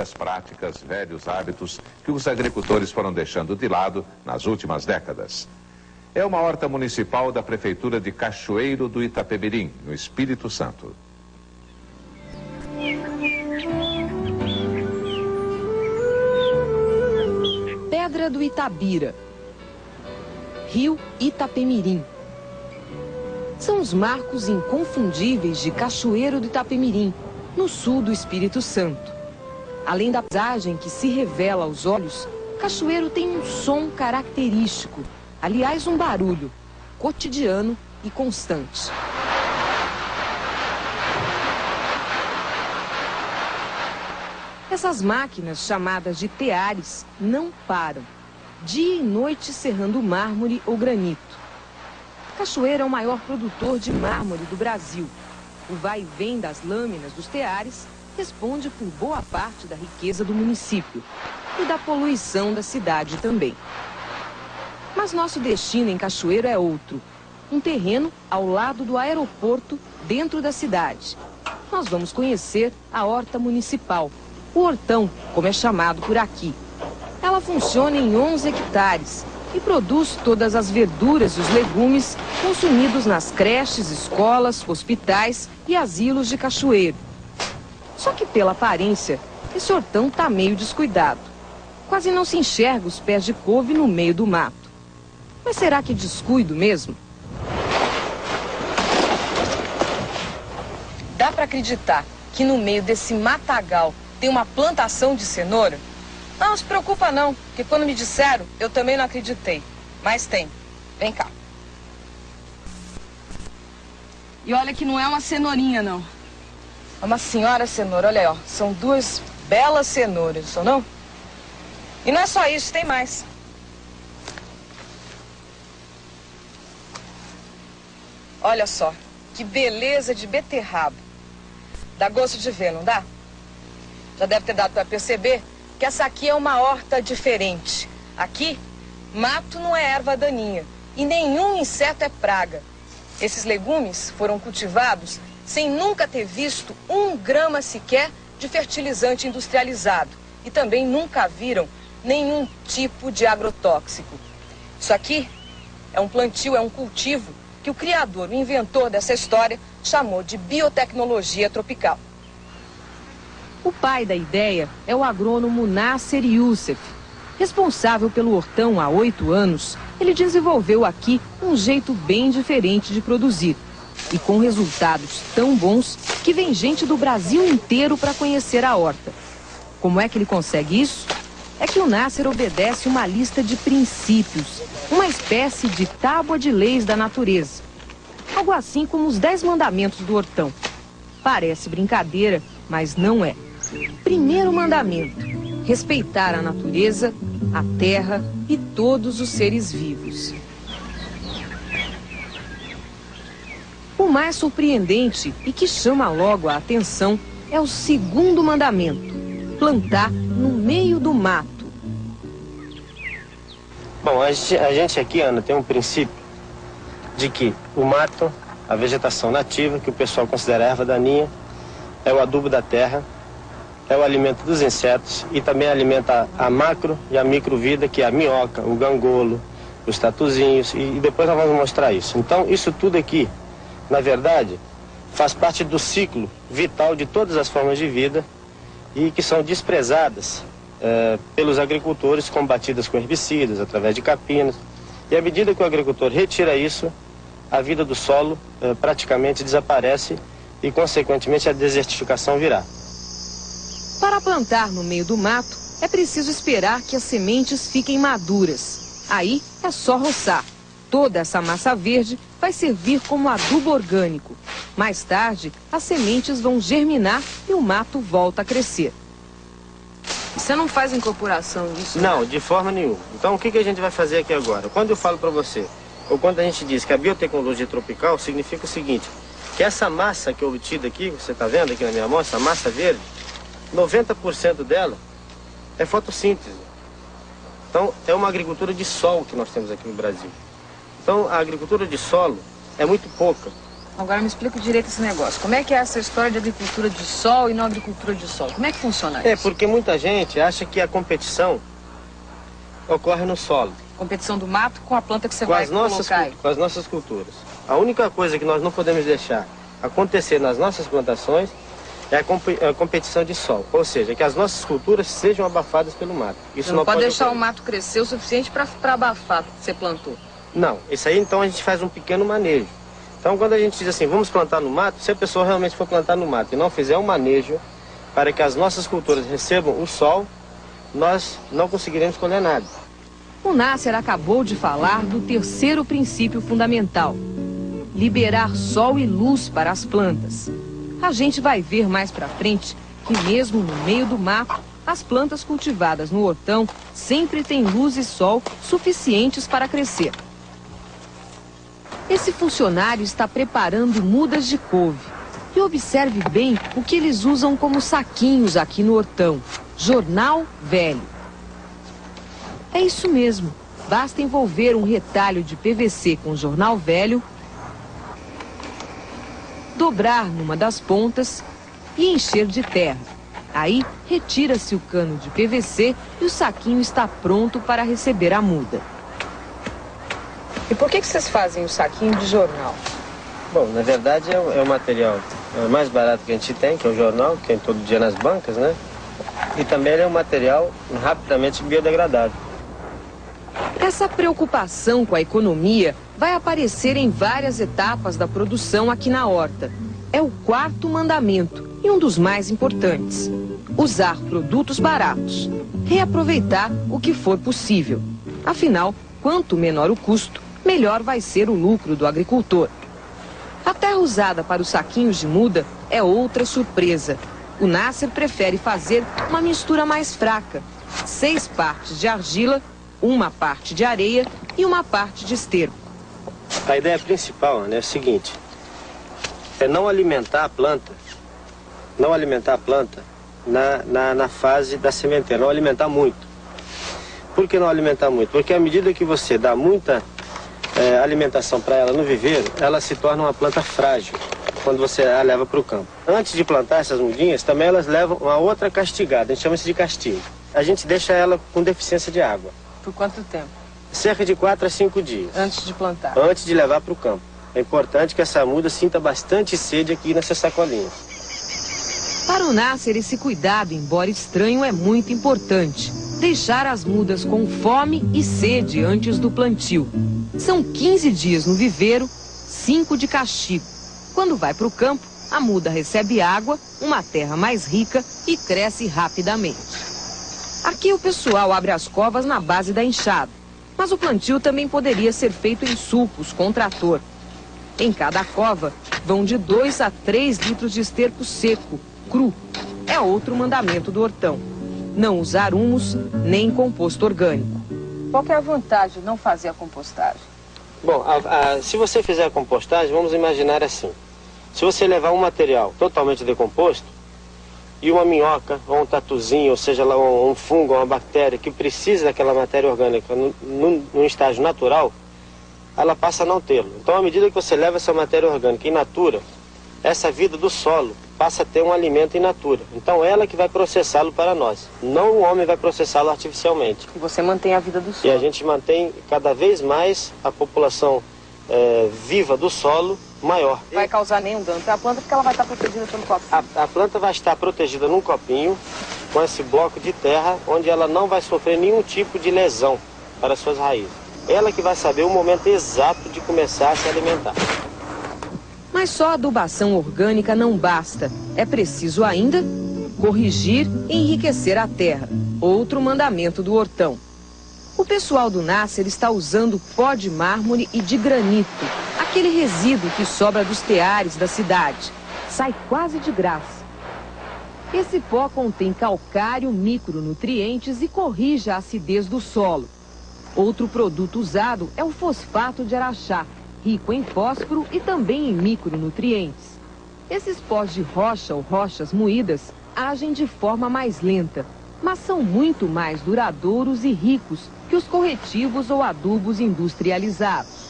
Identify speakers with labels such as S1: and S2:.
S1: As práticas, velhos hábitos que os agricultores foram deixando de lado nas últimas décadas. É uma horta municipal da Prefeitura de Cachoeiro do Itapemirim, no Espírito Santo.
S2: Pedra do Itabira, Rio Itapemirim. São os marcos inconfundíveis de Cachoeiro do Itapemirim, no sul do Espírito Santo. Além da paisagem que se revela aos olhos, Cachoeiro tem um som característico, aliás, um barulho cotidiano e constante. Essas máquinas, chamadas de teares, não param, dia e noite serrando mármore ou granito. Cachoeiro é o maior produtor de mármore do Brasil. O vai e vem das lâminas dos teares responde por boa parte da riqueza do município e da poluição da cidade também. Mas nosso destino em Cachoeiro é outro. Um terreno ao lado do aeroporto, dentro da cidade. Nós vamos conhecer a horta municipal, o hortão, como é chamado por aqui. Ela funciona em 11 hectares e produz todas as verduras e os legumes consumidos nas creches, escolas, hospitais e asilos de Cachoeiro. Só que pela aparência, esse hortão está meio descuidado. Quase não se enxerga os pés de couve no meio do mato. Mas será que é descuido mesmo? Dá para acreditar que no meio desse matagal tem uma plantação de cenoura? Não se preocupa não, porque quando me disseram, eu também não acreditei. Mas tem. Vem cá. E olha que não é uma cenourinha, não. É uma senhora cenoura, olha aí, ó. São duas belas cenouras, não? E não é só isso, tem mais. Olha só, que beleza de beterraba. Dá gosto de ver, não dá? Já deve ter dado para perceber que essa aqui é uma horta diferente. Aqui, mato não é erva daninha e nenhum inseto é praga. Esses legumes foram cultivados sem nunca ter visto 1 grama sequer de fertilizante industrializado e também nunca viram nenhum tipo de agrotóxico. Isso aqui é um plantio, é um cultivo que o criador, o inventor dessa história, chamou de biotecnologia tropical. O pai da ideia é o agrônomo Nasser Youssef. Responsável pelo hortão há 8 anos, ele desenvolveu aqui um jeito bem diferente de produzir. E com resultados tão bons que vem gente do Brasil inteiro para conhecer a horta. Como é que ele consegue isso? É que o Nasser obedece uma lista de princípios, uma espécie de tábua de leis da natureza. Algo assim como os 10 mandamentos do hortão. Parece brincadeira, mas não é. Primeiro mandamento: respeitar a natureza, a terra e todos os seres vivos. O mais surpreendente e que chama logo a atenção é o segundo mandamento: plantar no meio do mato.
S3: Bom, a gente aqui, Ana, tem um princípio de que o mato, a vegetação nativa, que o pessoal considera erva daninha, é o adubo da terra, é o alimento dos insetos e também alimenta a macro e a microvida, que é a minhoca, o gangolo, os tatuzinhos, e depois nós vamos mostrar isso. Então, isso tudo aqui, na verdade, faz parte do ciclo vital de todas as formas de vida e que são desprezadas pelos agricultores, combatidas com herbicidas, através de capinas. E à medida que o agricultor retira isso, a vida do solo praticamente desaparece e, consequentemente, a desertificação virá.
S2: Para plantar no meio do mato, é preciso esperar que as sementes fiquem maduras. Aí é só roçar. Toda essa massa verde vai servir como adubo orgânico. Mais tarde, as sementes vão germinar e o mato volta a crescer. Você não faz incorporação disso?
S3: Não, de forma nenhuma. Então, o que a gente vai fazer aqui agora? Quando eu falo para você, ou quando a gente diz que a biotecnologia tropical, significa o seguinte, que essa massa que é obtida aqui, você está vendo aqui na minha mão, essa massa verde, 90% dela é fotossíntese. Então, é uma agricultura de solo que nós temos aqui no Brasil. Então, a agricultura de solo é muito pouca.
S2: Agora me explica direito esse negócio. Como é que é essa história de agricultura de sol e não agricultura de sol? Como é que funciona isso?
S3: É porque muita gente acha que a competição ocorre no solo.
S2: Competição do mato com a planta que você vai colocar aí.
S3: Com as nossas culturas. A única coisa que nós não podemos deixar acontecer nas nossas plantações é a competição de sol. Ou seja, que as nossas culturas sejam abafadas pelo mato. Isso
S2: Você não pode deixar
S3: ocorrer.
S2: o mato crescer o suficiente para abafar o que você plantou.
S3: Não, isso aí então a gente faz um pequeno manejo. Então quando a gente diz assim, vamos plantar no mato, se a pessoa realmente for plantar no mato e não fizer um manejo para que as nossas culturas recebam o sol, nós não conseguiremos colher nada.
S4: O Nasser acabou de falar do terceiro princípio fundamental: liberar sol e luz para as plantas. A gente vai ver mais pra frente que mesmo no meio do mato, as plantas cultivadas no hortão sempre têm luz e sol suficientes para crescer. Esse funcionário está preparando mudas de couve. E observe bem o que eles usam como saquinhos aqui no hortão: jornal velho. É isso mesmo, basta envolver um retalho de PVC com jornal velho, dobrar numa das pontas e encher de terra. Aí, retira-se o cano de PVC e o saquinho está pronto para receber a muda.
S2: E por que vocês fazem o saquinho de jornal?
S3: Bom, na verdade é o material mais barato que a gente tem, que é o jornal, que tem todo dia nas bancas, né? E também ele é um material rapidamente biodegradável.
S4: Essa preocupação com a economia vai aparecer em várias etapas da produção aqui na horta. É o quarto mandamento e um dos mais importantes: usar produtos baratos, reaproveitar o que for possível. Afinal, quanto menor o custo, melhor vai ser o lucro do agricultor. A terra usada para os saquinhos de muda é outra surpresa. O Nasser prefere fazer uma mistura mais fraca: 6 partes de argila, 1 parte de areia e 1 parte de esterco.
S3: A ideia principal, né, é o seguinte: é não alimentar a planta na fase da sementeira, não alimentar muito. Por que não alimentar muito? Porque à medida que você dá muita alimentação para ela no viveiro, ela se torna uma planta frágil quando você a leva para o campo. Antes de plantar essas mudinhas, também elas levam uma outra castigada, a gente chama isso de castigo. A gente deixa ela com deficiência de água.
S2: Por quanto tempo?
S3: Cerca de 4 a 5 dias.
S2: Antes de plantar?
S3: Antes de levar para o campo. É importante que essa muda sinta bastante sede aqui nessas sacolinhas.
S4: Para o Nasser, esse cuidado, embora estranho, é muito importante. Deixar as mudas com fome e sede antes do plantio. São 15 dias no viveiro, 5 de castigo. Quando vai para o campo, a muda recebe água, uma terra mais rica e cresce rapidamente. Aqui o pessoal abre as covas na base da enxada, mas o plantio também poderia ser feito em sulcos com trator. Em cada cova vão de 2 a 3 litros de esterco seco, cru. É outro mandamento do hortão: não usar humus nem composto orgânico.
S2: Qual que é a vantagem de não fazer a compostagem?
S3: Bom, se você fizer a compostagem, vamos imaginar assim: se você levar um material totalmente decomposto e uma minhoca, ou um tatuzinho, ou seja, lá um fungo, uma bactéria que precisa daquela matéria orgânica num estágio natural, ela passa a não tê-lo. Então, à medida que você leva essa matéria orgânica in natura, essa vida do solo passa a ter um alimento in natura. Então, ela que vai processá-lo para nós. Não o homem vai processá-lo artificialmente.
S2: E você mantém a vida do solo.
S3: E a gente mantém cada vez mais a população viva do solo maior.
S2: Não vai causar nenhum dano para a planta porque ela vai estar protegida pelo copinho.
S3: A planta vai estar protegida num copinho com esse bloco de terra, onde ela não vai sofrer nenhum tipo de lesão para suas raízes. Ela que vai saber o momento exato de começar a se alimentar.
S4: Mas só a adubação orgânica não basta. É preciso ainda corrigir e enriquecer a terra. Outro mandamento do hortão. O pessoal do Nasser está usando pó de mármore e de granito, aquele resíduo que sobra dos teares da cidade. Sai quase de graça. Esse pó contém calcário, micronutrientes e corrige a acidez do solo. Outro produto usado é o fosfato de araxá, rico em fósforo e também em micronutrientes. Esses pós de rocha ou rochas moídas agem de forma mais lenta, mas são muito mais duradouros e ricos que os corretivos ou adubos industrializados.